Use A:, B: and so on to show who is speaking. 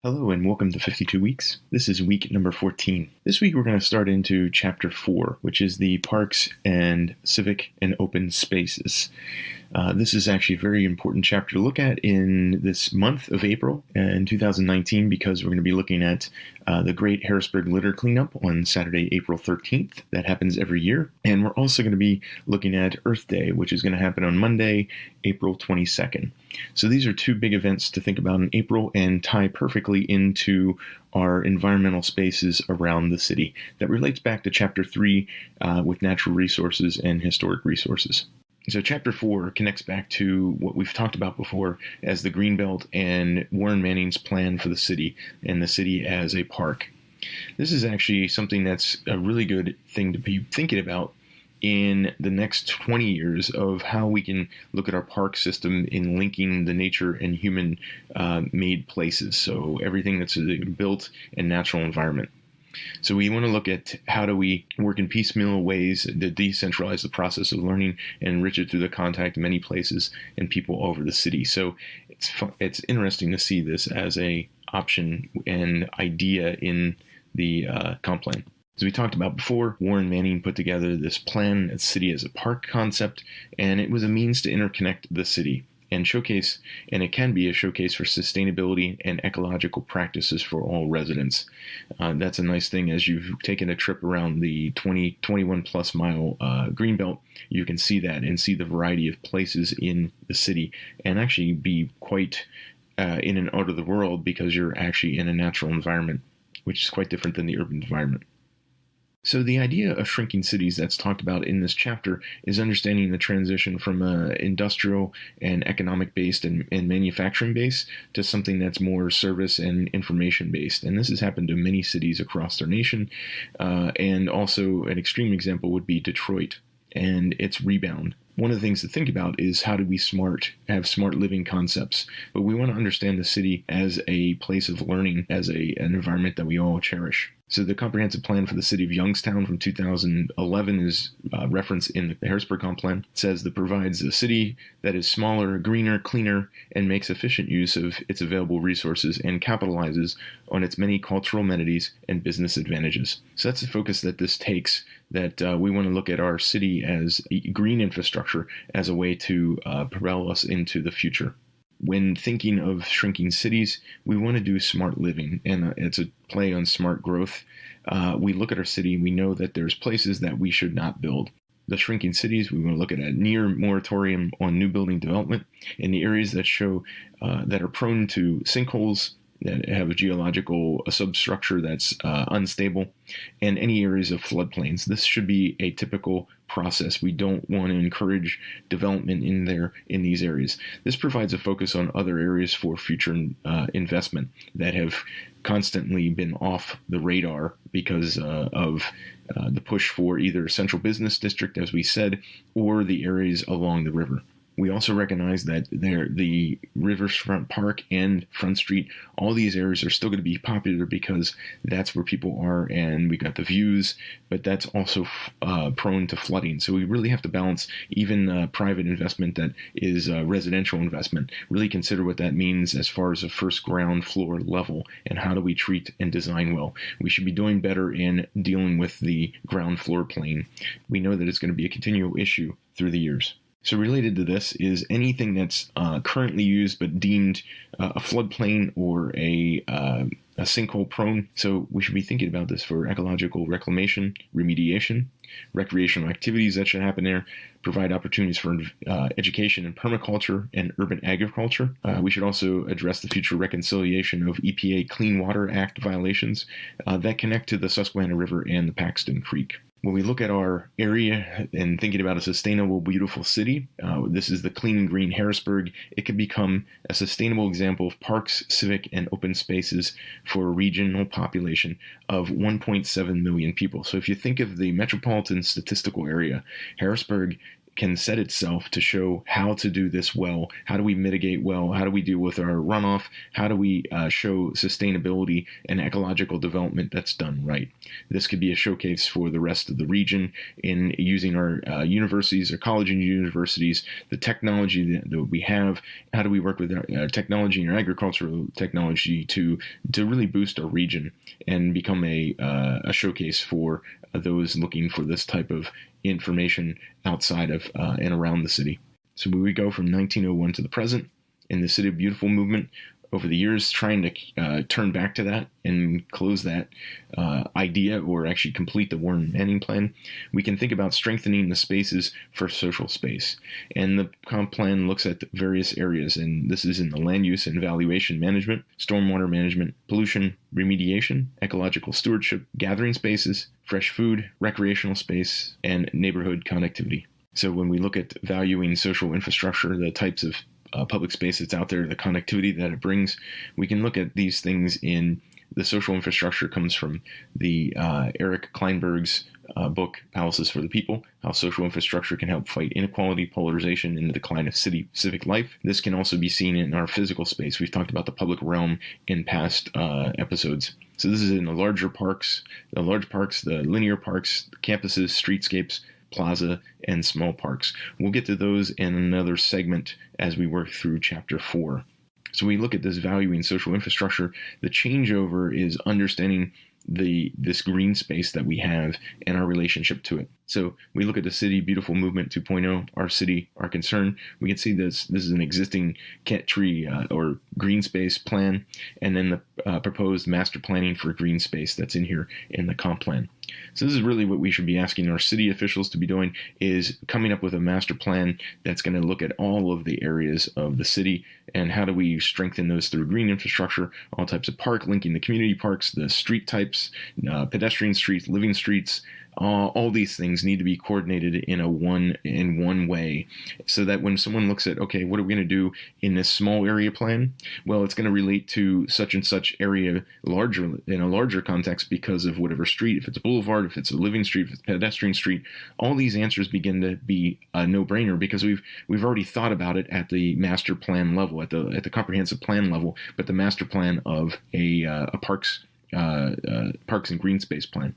A: Hello and welcome to 52 Weeks. This is week number 14. This week we're going to start into chapter 4, which is the parks and civic and open spaces. This is actually a very important chapter to look at in this month of April in 2019 because we're going to be looking at the Great Harrisburg Litter Cleanup on Saturday, April 13th. That happens every year. And we're also going to be looking at Earth Day, which is going to happen on Monday, April 22nd. So these are two big events to think about in April and tie perfectly into our environmental spaces around the city. That relates back to Chapter 3 with natural resources and historic resources. So Chapter 4 connects back to what we've talked about before as the Greenbelt and Warren Manning's plan for the city and the city as a park. This is actually something that's a really good thing to be thinking about in the next 20 years of how we can look at our park system in linking the nature and human made places. So everything that's a built and natural environment. So we want to look at how do we work in piecemeal ways to decentralize the process of learning and enrich it through the contact of many places and people all over the city. So it's interesting to see this as a option and idea in the comp plan. As we talked about before, Warren Manning put together this plan, the city as a park concept, and it was a means to interconnect the city and showcase, and it can be a showcase for sustainability and ecological practices for all residents. That's a nice thing. As you've taken a trip around the 21 plus mile Greenbelt, you can see that and see the variety of places in the city and actually be quite in and out of the world because you're actually in a natural environment, which is quite different than the urban environment. So the idea of shrinking cities that's talked about in this chapter is understanding the transition from industrial and economic based and manufacturing based to something that's more service and information based. And this has happened to many cities across our nation. And also an extreme example would be Detroit and its rebound. One of the things to think about is how do we have smart living concepts, but we want to understand the city as a place of learning, as an environment that we all cherish. So the comprehensive plan for the city of Youngstown from 2011 is referenced in the Harrisburg Comp Plan. It says that provides a city that is smaller, greener, cleaner, and makes efficient use of its available resources and capitalizes on its many cultural amenities and business advantages. So that's the focus that this takes, that we want to look at our city as green infrastructure as a way to propel us into the future. When thinking of shrinking cities, we want to do smart living, and it's a play on smart growth. We look at our city, we know that there's places that we should not build. The shrinking cities, we want to look at a near moratorium on new building development in the areas that show that are prone to sinkholes, that have a geological substructure that's unstable, and any areas of floodplains. This should be a typical process. We don't want to encourage development in these areas. This provides a focus on other areas for future investment that have constantly been off the radar because of the push for either central business district, as we said, or the areas along the river. We also recognize that the Riverfront Park and Front Street, all these areas are still going to be popular because that's where people are and we got the views, but that's also prone to flooding. So we really have to balance even private investment that is residential investment, really consider what that means as far as a first ground floor level and how do we treat and design well. We should be doing better in dealing with the ground floor plane. We know that it's going to be a continual issue through the years. So related to this is anything that's currently used but deemed a floodplain or a sinkhole prone. So we should be thinking about this for ecological reclamation, remediation, recreational activities that should happen there, provide opportunities for education in permaculture and urban agriculture. We should also address the future reconciliation of EPA Clean Water Act violations that connect to the Susquehanna River and the Paxton Creek. When we look at our area and thinking about a sustainable, beautiful city, this is the clean and green Harrisburg. It could become a sustainable example of parks, civic, and open spaces for a regional population of 1.7 million people. So if you think of the metropolitan statistical area, Harrisburg can set itself to show how to do this well. How do we mitigate well? How do we deal with our runoff? How do we show sustainability and ecological development that's done right? This could be a showcase for the rest of the region in using our universities, our college and universities, the technology that we have. How do we work with our technology and our agricultural technology to really boost our region and become a showcase for those looking for this type of information outside of and around the city. So we go from 1901 to the present in the City of Beautiful movement over the years, trying to turn back to that and close that idea, or actually complete the Warren Manning plan. We can think about strengthening the spaces for social space. And the comp plan looks at various areas, and this is in the land use and evaluation management, stormwater management, pollution remediation, ecological stewardship, gathering spaces, fresh food, recreational space, and neighborhood connectivity. So when we look at valuing social infrastructure, the types of public space that's out there, the connectivity that it brings, we can look at these things in the social infrastructure. Comes from the Eric Kleinberg's book, Palaces for the People, How Social Infrastructure Can Help Fight Inequality, Polarization, and the Decline of Civic Life. This can also be seen in our physical space. We've talked about the public realm in past episodes. So this is in the large parks, the linear parks, campuses, streetscapes, plaza, and small parks. We'll get to those in another segment as we work through Chapter 4. So we look at this valuing social infrastructure. The changeover is understanding this green space that we have and our relationship to it. So we look at the City Beautiful Movement 2.0, our city, our concern. We can see this is an existing tree or green space plan, and then the proposed master planning for green space that's in here in the comp plan. So this is really what we should be asking our city officials to be doing, is coming up with a master plan that's going to look at all of the areas of the city and how do we strengthen those through green infrastructure, all types of park, linking the community parks, the street types, pedestrian streets, living streets. All these things need to be coordinated in one way, so that when someone looks at, okay, what are we going to do in this small area plan? Well, it's going to relate to such and such area in a larger context because of whatever street, if it's a boulevard, if it's a living street, if it's a pedestrian street. All these answers begin to be a no-brainer because we've already thought about it at the master plan level, at the comprehensive plan level, but the master plan of a parks and green space plan.